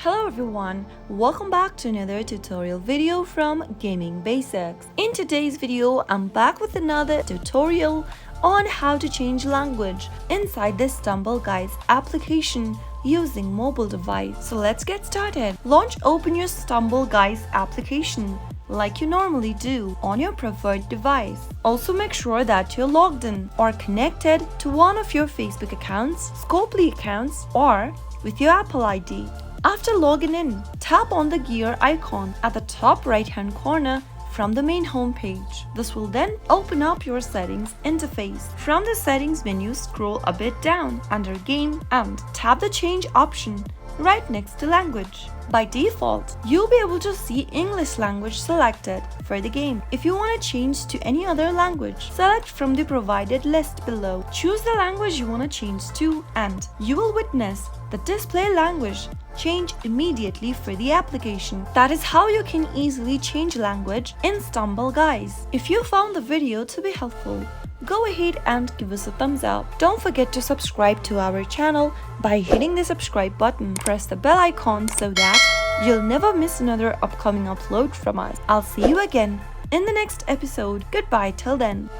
Hello everyone, welcome back to another tutorial video from Gaming Basics. In today's video, I'm back with another tutorial on how to change language inside the Stumble Guys application using mobile device. So let's get started. Open your Stumble Guys application like you normally do on your preferred device. Also make sure that you're logged in or connected to one of your Facebook accounts, Scopely accounts, or with your Apple ID. After logging in, tap on the gear icon at the top right hand corner from the main home page. This will then open up your settings interface. From the settings menu, scroll a bit down under game and tap the change option right next to language. By default, you'll be able to see English language selected for the game. If you want to change to any other language, select from the provided list below. Choose the language you want to change to and you will witness the display language change immediately for the application. That is how you can easily change language in Stumble Guys. If you found the video to be helpful, go ahead and give us a thumbs up. Don't forget to subscribe to our channel by hitting the subscribe button. Press the bell icon so that you'll never miss another upcoming upload from us. I'll see you again in the next episode. Goodbye till then.